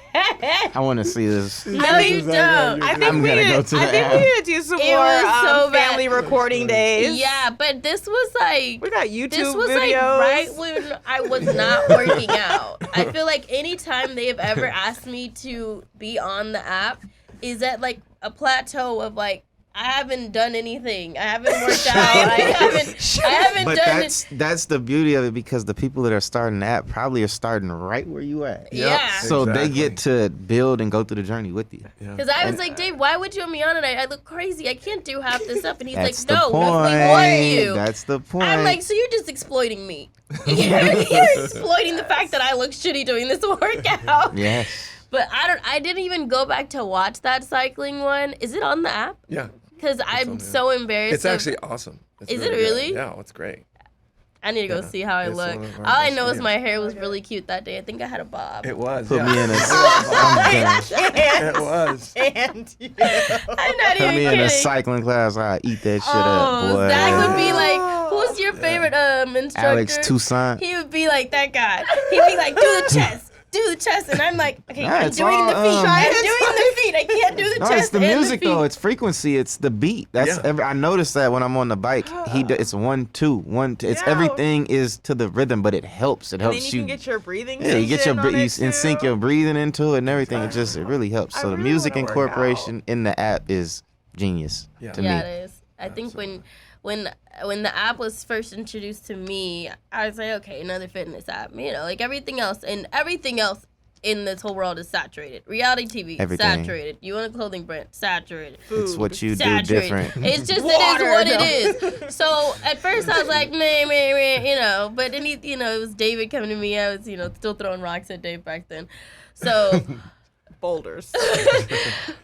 I want to see this. No, you don't. I think we need to do some more so family recording days. Yeah, but this was like we got YouTube this was videos. like right when I was not working out. I feel like anytime they have ever asked me to be on the app is at like a plateau of like I haven't done anything. I haven't worked out. I haven't but done that's the beauty of it because the people that are starting the app probably are starting right where you at. Yeah. So they get to build and go through the journey with you. Because I was like, Dave, why would you want me on it? I look crazy. I can't do half this stuff. And he's That's like, the no, we point. want you. That's the point. I'm like, so you're just exploiting me. You're exploiting the fact that I look shitty doing this workout. Yes. But I didn't even go back to watch that cycling one. Is it on the app? Yeah. Because I'm so embarrassed. It's actually awesome. Is it really? Good. Yeah, it's great. I need to go see how I look. All I know is my hair was really cute that day. I think I had a bob. It was. Put me in a. It was. And you. I'm not Put even me kidding. in a cycling class. I eat that shit up, boy. Zach would be like, who's your favorite instructor? Alex Toussaint. He would be like that guy. He'd be like, do the chest. Do the chest, and I'm like, okay, I'm doing the feet. I'm doing the feet. I can't do the chest. It's the and music the feet. though. It's frequency. It's the beat. That's I noticed that when I'm on the bike. It's 1 2 1 2. It's everything is to the rhythm, but it helps. It helps and then you. Can get your breathing. Yeah, you get your you and sync your breathing into it and everything. It really helps. So the music incorporation in the app is genius to me. Yeah, it is. I think when the app was first introduced to me, I was like, okay, another fitness app. You know, like everything else in this whole world is saturated. Reality TV, saturated. You want a clothing brand, saturated. Food, it's what you saturated. do different. It's just it is what it is. So at first I was like, meh, you know. But then it was David coming to me. I was, still throwing rocks at Dave back then. So boulders.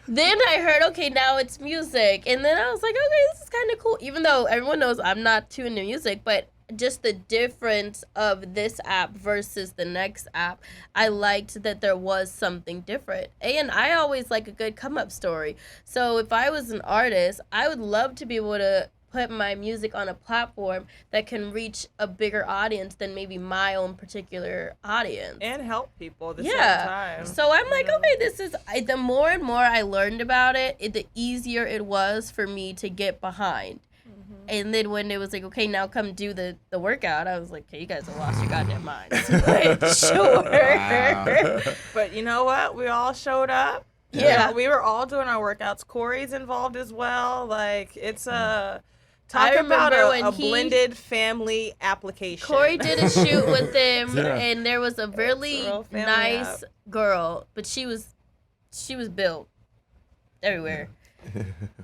Then I heard, okay, now it's music. And then I was like, okay, this is kind of cool. Even though everyone knows I'm not too into music, but just the difference of this app versus the next app, I liked that there was something different. And I always like a good come-up story. So if I was an artist, I would love to be able to put my music on a platform that can reach a bigger audience than maybe my own particular audience. And help people at the same time. So I'm like, okay, this is, the more and more I learned about it, the easier it was for me to get behind. And then when it was like, okay, now come do the workout, I was like, okay, you guys have lost your goddamn minds. Sure. Wow. But you know what? We all showed up. Yeah. We were all doing our workouts. Corey's involved as well. Like, it's a... Talk about a blended family application. Corey did a shoot with them, and there was a really nice girl, but she was built everywhere.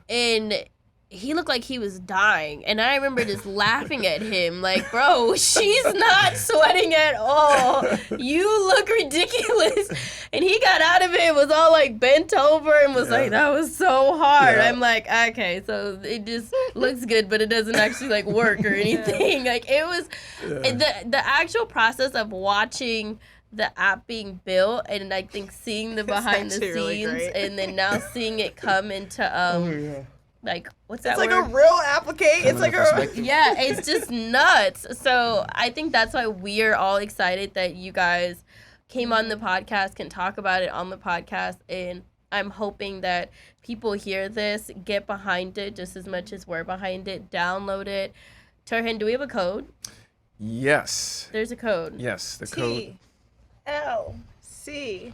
and he looked like he was dying. And I remember just laughing at him like, bro, she's not sweating at all. You look ridiculous. And he got out of it and was all like bent over and was like, that was so hard. I'm like, okay, so it just looks good, but it doesn't actually like work or anything. Like it was the actual process of watching the app being built and I think seeing the behind the scenes really and then now seeing it come into like what's that It's like word? a real application. It's like a Yeah, it's just nuts. So I think that's why we're all excited that you guys came on the podcast, can talk about it on the podcast, and I'm hoping that people hear this, get behind it just as much as we're behind it, download it. Turhan, do we have a code? Yes. There's a code. Yes, the code. TLC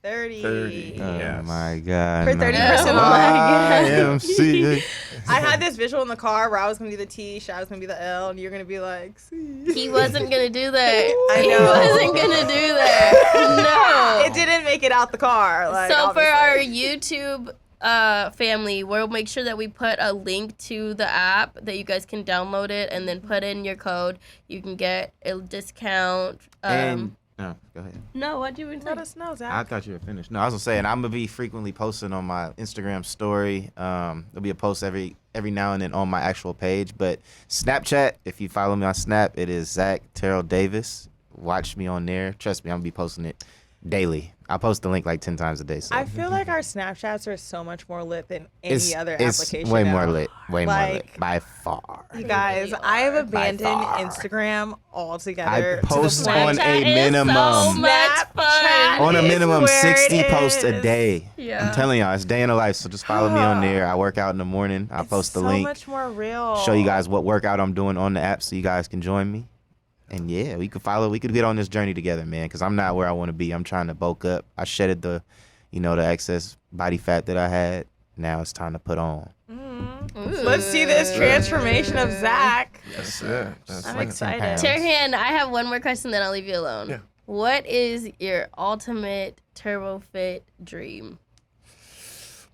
30. 30. Oh Yes. my God. For 30% off. IMC. I had this visual in the car where I was gonna do the T, Shad was gonna be the L, and you're gonna be like C. He wasn't going to do that. I He know. wasn't going to do that. No. It didn't make it out the car. Like, So for obviously. our YouTube family, we'll make sure that we put a link to the app that you guys can download it and then put in your code. You can get a discount. And no, go ahead. No, what do you Let say? us know, I Zach. thought you were finished. No, I was gonna say, and I'm gonna be frequently posting on my Instagram story. There'll be a post every now and then on my actual page. But Snapchat, if you follow me on Snap, it is Zach Terrell Davis. Watch me on there. Trust me, I'm gonna be posting it daily. I post the link like 10 times a day. So I feel like our Snapchats are so much more lit than any other it's application. way now. more lit. Way more lit Like, by far. You guys, I have abandoned far. Instagram altogether. I post to the point on a Snapchat is minimum. so much fun. Snapchat On a is minimum where 60 it posts a is. day. Yeah. I'm telling y'all, it's day in the life. So just follow me on there. I work out in the morning. I post the so link. much more real. Show you guys what workout I'm doing on the app so you guys can join me. And yeah, we could get on this journey together, man, because I'm not where I want to be. I'm trying to bulk up. I shedded the excess body fat that I had. Now it's time to put on. Let's see this transformation of Zach. Yes, sir. That's I'm right. excited. pounds. Turhan, I have one more question, then I'll leave you alone. Yeah. What is your ultimate turbo fit dream?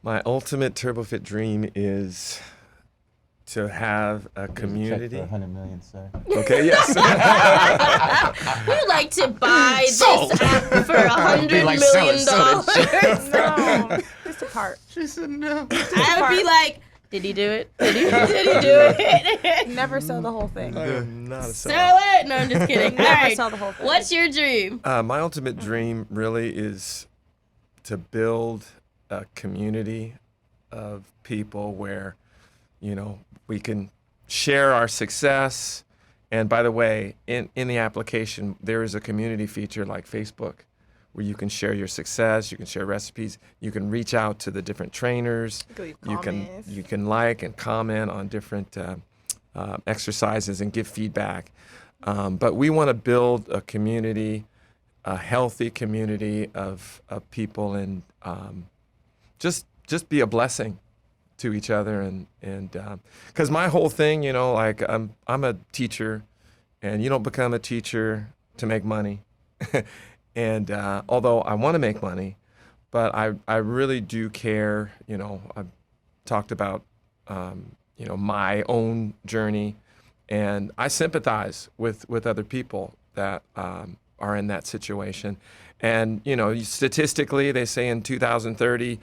My ultimate TurboFit dream is to have a community. 100 million, sir. Okay, yes. We'd like to buy this Sold. app for $100 like million. selling soda. No, just a part. She said no. I would be like, did he do it? Did he do it? Never sell the whole thing. I am not a Sell sellout. it? No, I'm just kidding. All Never right. sell the whole thing. What's your dream? My ultimate dream really is to build a community of people where, we can share our success. And by the way, in the application, there is a community feature like Facebook where you can share your success, you can share recipes, you can reach out to the different trainers, Leave you comments. can like and comment on different exercises and give feedback. But we want to build a community, a healthy community of people, and just be a blessing to each other. And because my whole thing, like I'm a teacher, and you don't become a teacher to make money. And although I want to make money, but I really do care. I've talked about my own journey, and I sympathize with other people that are in that situation. And statistically, they say in 2030,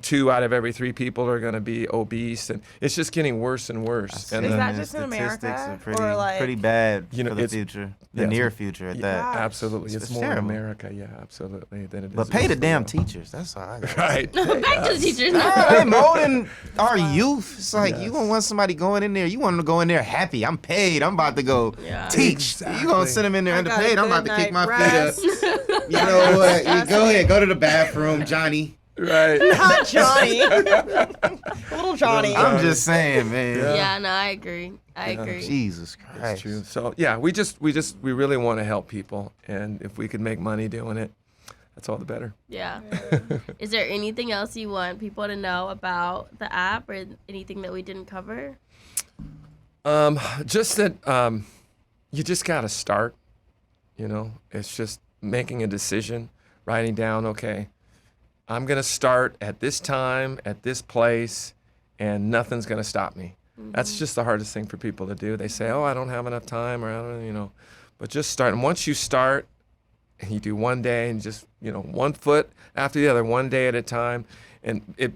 2 out of every 3 people are going to be obese, and it's just getting worse and worse. And Is the- that just in Statistics America? are pretty, Or, like- pretty bad You know, for the it's- future, the yes. near future at that. absolutely, it's It's more in terrible. America, yeah, absolutely, than it is. But pay in the damn Israel. teachers. That's all I got. Right. Back to the teachers. They molding our youth. It's like you gonna want somebody going in there. You want them to go in there happy. I'm paid. I'm about to go Yeah. teach. You gonna send them in there I got a underpaid. I'm about to good kick my night feet rest. up. You know what? You go ahead. Go to the bathroom, Johnny. Right. Not Johnny. Little Johnny. I'm just saying, man. Yeah, no, I agree. I agree. Jesus That's Christ. true. So yeah, we really want to help people, and if we could make money doing it, that's all the better. Yeah. Is there anything else you want people to know about the app or anything that we didn't cover? Just that you just got to start. It's just making a decision, writing down, okay, I'm going to start at this time, at this place, and nothing's going to stop me. That's just the hardest thing for people to do. They say, oh, I don't have enough time, or I don't, but just start. And once you start, and you do one day and just, one foot after the other, one day at a time, and it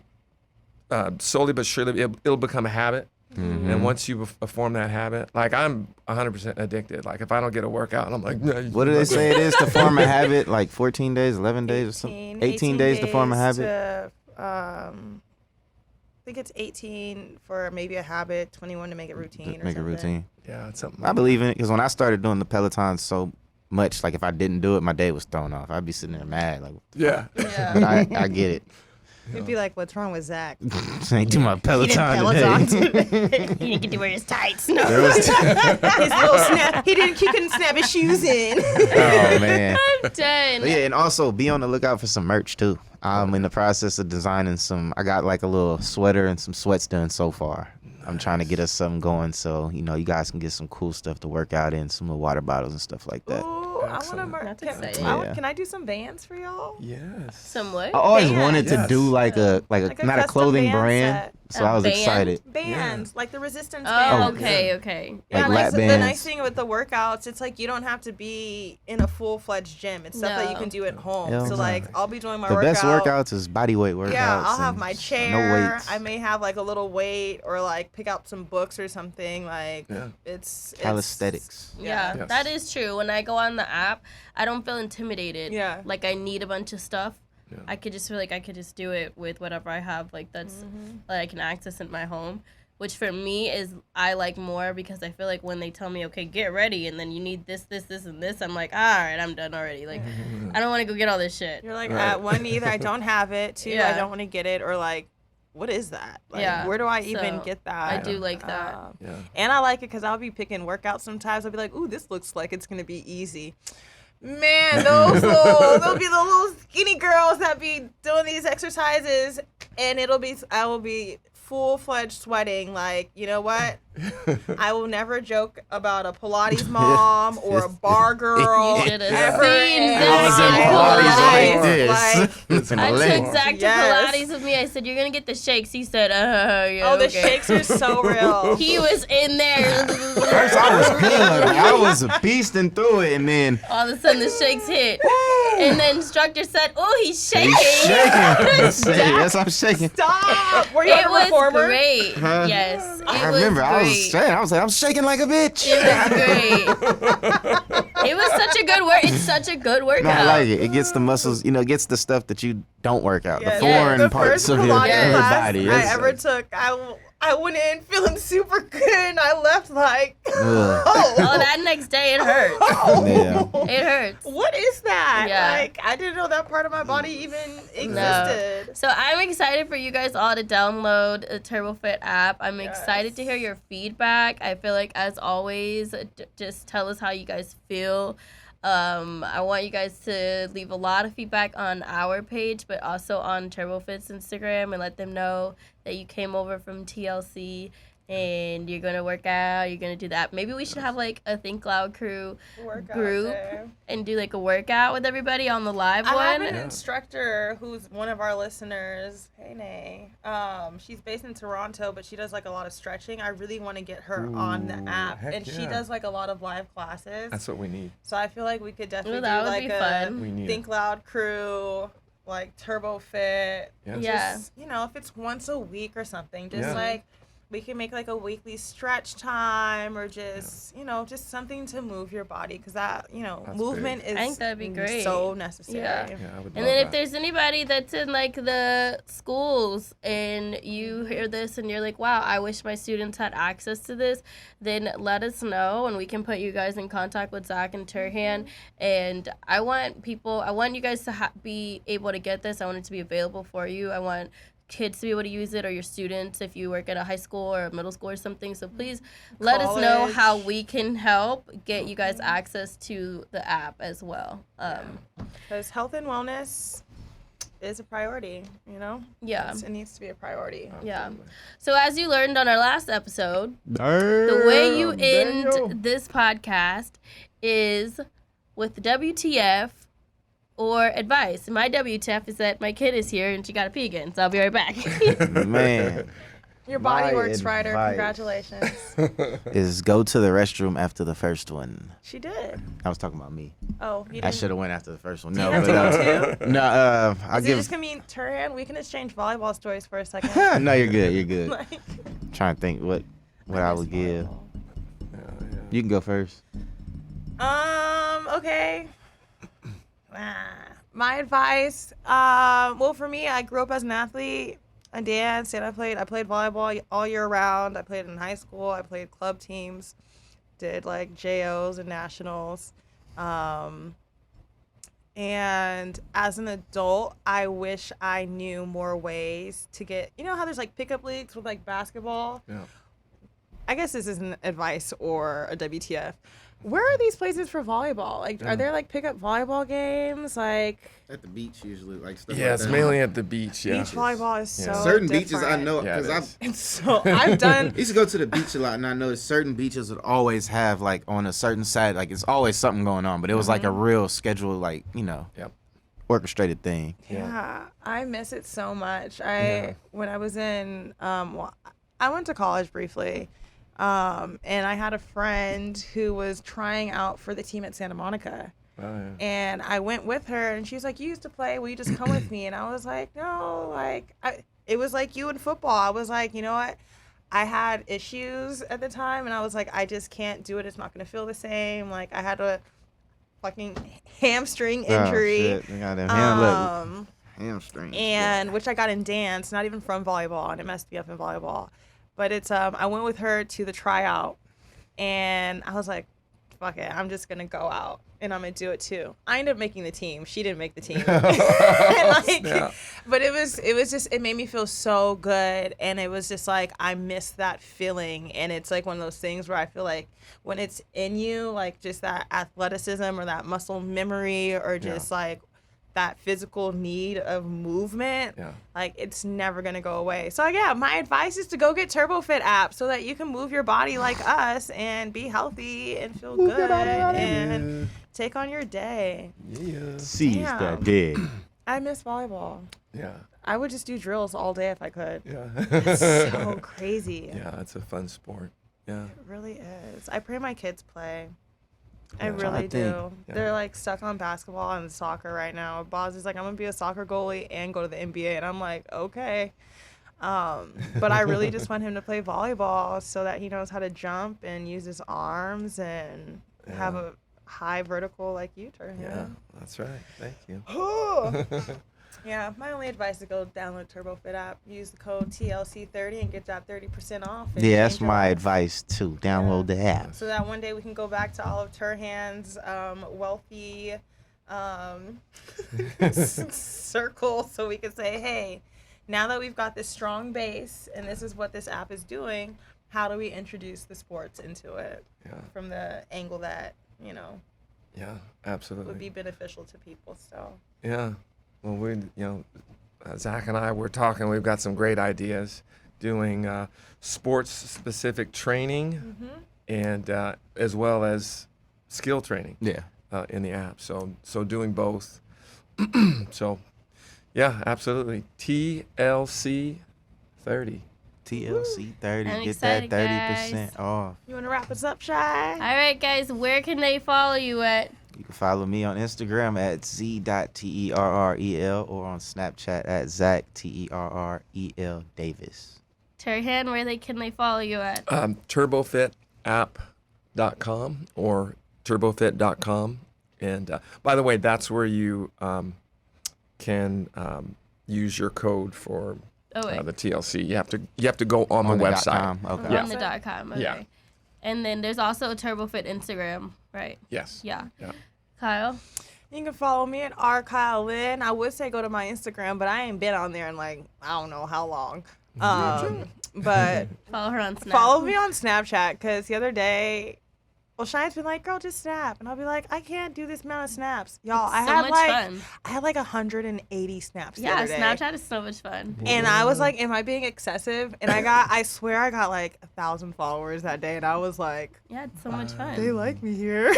slowly but surely, it'll become a habit. Mm-hmm. And once you form that habit, like I'm 100% addicted. Like if I don't get a workout, I'm like, no, what do they say it is to form a habit? Like 14 days, 11 days or something? 18 days to form a habit? I think it's 18 for maybe a habit, 21 to make it routine or make something. it routine. Yeah, it's something. I believe in it because when I started doing the Peloton so much, like if I didn't do it, my day was thrown off. I'd be sitting there mad. Like, yeah. But I get it. You'd be like, what's wrong with Zach? I ain't do my Peloton today. He didn't get to wear his tights. No. His little snap. He couldn't snap his shoes in. Oh, man. I'm done. But yeah, and also be on the lookout for some merch too. I'm in the process of designing I got like a little sweater and some sweats done so far. I'm trying to get us something going so, you guys can get some cool stuff to work out in, some little water bottles and stuff like that. Ooh, I want to merch. That's exciting. Can I do some Vans for y'all? Yes. Some what? I always Bands. wanted to do like a not a custom clothing band brand, set. so I was band? excited. Bands, like the resistance Oh, bands. okay. Like Yeah, lap the bands. nice thing with the workouts, it's like you don't have to be in a full-fledged gym. It's stuff that you No. can do at home. Hell So no. like, I'll be doing my The workout. best workouts is body weight workouts. Yeah, I'll have and my no chair. weights. I may have like a little weight or like pick out some books or something. Like it's Calisthenics. Yeah, Yes. that is true. When I go on the app, I don't feel intimidated. Yeah. Like I need a bunch of stuff. Yeah. I could just feel like I could just do it with whatever I have. Like that's that I can access in my home. Which for me is I like more because I feel like when they tell me, okay, get ready, and then you need this, and this, I'm like, all right, I'm done already. Like, I don't want to go get all this shit. You're like, Right. one, either I don't have it, two, I Yeah. don't want to get it, or like, what is that? Like, Yeah. where do I even So, get that? I do like that. Yeah. And I like it because I'll be picking workouts sometimes. I'll be like, ooh, this looks like it's going to be easy. Man, they'll be the little skinny girls that be doing these exercises, and I will be full-fledged sweating. Like, you know what? I will never joke about a Pilates mom or a bar girl. You should have ever seen in Zach my in life. Pilates. Like, I took Zach to Yes. Pilates with me. I said, you're going to get the shakes. He said, yeah, oh, the okay. shakes are so real. He was in there. First, I was good. I was beasting through it, and then All of a sudden, the shakes hit. And the instructor said, oh, he's shaking. he's shaking. Yes, I'm shaking. Stop! Were you It a was performer? great. Huh? Yes. It I remember was I was great. shaking. I was like, I'm shaking like a bitch. It was great. It was such a good work. It's such a good workout. No, I like it. It gets the muscles, it gets the stuff that you don't work out, Yes. the foreign The parts first of your Pilates class body. I It's- ever took, I went in feeling super good, and I left like, Ugh. Oh, that next day it hurts. Yeah. It hurts. What is that? Yeah. Like, I didn't know that part of my body even existed. So I'm excited for you guys all to download the TurboFit app. I'm excited to hear your feedback. I feel like, as always, just tell us how you guys feel. I want you guys to leave a lot of feedback on our page, but also on TurboFit's Instagram, and let them know that you came over from TLC and you're going to work out, you're going to do that. Maybe we should have like a Think Loud crew Workout group day. and do like a workout with everybody on the live I have one. an instructor who's one of our listeners. Hey, Nay. She's based in Toronto, but she does like a lot of stretching. I really want to get her on the app, heck and she yeah. does like a lot of live classes. That's what we need. So I feel like we could definitely Ooh, that do would like be a fun. We need Think Loud crew, like Turbo Fit. Yeah. Yeah. Just, if it's once a week or something, just Yeah. like we can make like a weekly stretch time, or just just something to move your body, because that That's movement big. is I think that'd be great. so necessary. Yeah. Yeah, I would And love then if that. there's anybody that's in like the schools and you hear this and you're like, wow, I wish my students had access to this, then let us know and we can put you guys in contact with Zach and Turhan. And I want you guys to be able to get this. I want it to be available for you. I want kids to be able to use it, or your students if you work at a high school or a middle school or something. So please let us know College. how we can help get you guys access to the app as well. Because health and wellness is a priority, Yeah. It needs to be a priority. Yeah. So as you learned on our last episode, the way you end this podcast is with WTF or advice. My WTF is that my kid is here and she got to pee again, so I'll be right back. Man. Your body My works, Ryder. advice. Congratulations. Is go to the restroom after the first one. She did. I was talking about me. Oh, you didn't. I should have went after the first one. Do you No, have but to go too? no. I'll Is it give. just gonna mean Turhan? We can exchange volleyball stories for a second. No, you're good. You're good. Like, Trying to think what I would give. You can go first. Okay. My advice. Well, for me, I grew up as an athlete. I danced and I played volleyball all year round. I played in high school. I played club teams, did like JOs and nationals. And as an adult, I wish I knew more ways to get, you know how there's like pickup leagues with like basketball? Yeah. I guess this isn't advice or a WTF. Where are these places for volleyball? Like, are there like pickup volleyball games? Like, At the beach, usually, like stuff Yeah, like it's that. mainly at the beach. Yeah. beach volleyball is so Certain beaches I different. know Yeah, it because is. It's so I've done. I used to go to the beach a lot, and I noticed certain beaches Beaches would always have like on a certain side, like it's always something going on, but it was like a real scheduled, like Yep. orchestrated thing. Yeah, I miss it so much. Yeah. When I was in well, I went to college briefly. And I had a friend who was trying out for the team at Santa Monica. Oh, yeah. And I went with her, and she was like, "You used to play. Will you just come with me?" And I was like, "No." Like, it was like you in football. I was like, you know what? I had issues at the time, and I was like, I just can't do it. It's not gonna feel the same. Like, I had a fucking hamstring injury. Oh, shit. They got them hamstrings. And which I got in dance, not even from volleyball, and it messed me up in volleyball. But it's I went with her to the tryout, and I was like, fuck it, I'm just gonna go out and I'm gonna do it too. I ended up making the team. She didn't make the team. Yeah. But it was just, it made me feel so good, and it was just like I missed that feeling. And it's like one of those things where I feel like when it's in you, like just that athleticism or that muscle memory or just like that physical need of movement, like it's never gonna go away. So yeah, my advice is to go get TurboFit app so that you can move your body like us and be healthy and feel good and take on your day. Yeah. Seize Damn. that dig. I miss volleyball. Yeah. I would just do drills all day if I could. Yeah. It's so crazy. Yeah, it's a fun sport. Yeah. It really is. I pray my kids play. I Yeah. really do. Yeah. They're like stuck on basketball and soccer right now. Boz is like, I'm gonna be a soccer goalie and go to the NBA, and I'm like, okay. But I really just want him to play volleyball so that he knows how to jump and use his arms and have a high vertical like you, Turhan. Yeah, that's right. Thank you. Yeah, my only advice is to go download TurboFit app, use the code TLC30 and get that 30% off. And Yeah, that's change your my life. advice too. Download the app. So that one day we can go back to all of Turhan's wealthy circle, so we can say, hey, now that we've got this strong base and this is what this app is doing, how do we introduce the sports into it from the angle that, you know, Yeah, absolutely. would be beneficial to people. So Yeah. Well, Zach and I were talking. We've got some great ideas doing sports-specific training and as well as skill training in the app. So doing both. So, yeah, absolutely. TLC 30. TLC 30. I'm Get that excited, 30% guys. off. you want to wrap us up, Shy? All right, guys, where can they follow you at? You can follow me on Instagram at z.terrel or on Snapchat at Zach Terrel Davis. Turhan, where can they follow you at? TurboFitApp.com or turbofit.com. And by the way, that's where you can use your code for the TLC. You have to go on the website. .com. Okay. Yeah. On the .com, okay. Yeah. And then there's also a TurboFit Instagram, right? Yes. Yeah. Yeah. Kyle? You can follow me at rkylelynn. I would say go to my Instagram, but I ain't been on there in like, I don't know how long. But Follow her on Snap. follow me on Snapchat, because the other day Well, Cheyenne's been like, girl, just snap. And I'll be like, I can't do this amount of snaps. Y'all, It's so much fun. I had like 180 snaps the Yeah, other day. Snapchat is so much fun. And I was like, am I being excessive? And I swear I got like 1,000 followers that day. And I was like, Yeah, it's so much fun. they like me here.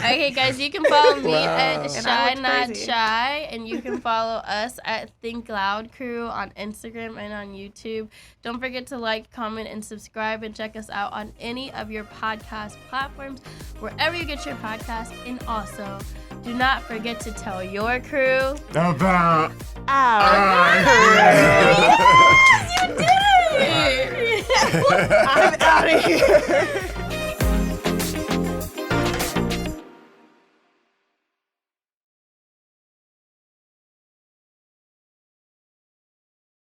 Okay, guys, you can follow me at And I Shy looked Not crazy. Shy, and you can follow us at Think Loud Crew on Instagram and on YouTube. Don't forget to like, comment, and subscribe, and check us out on any of your podcast platforms, wherever you get your podcast. And also, do not forget to tell your crew. About. You did it! I'm out of here.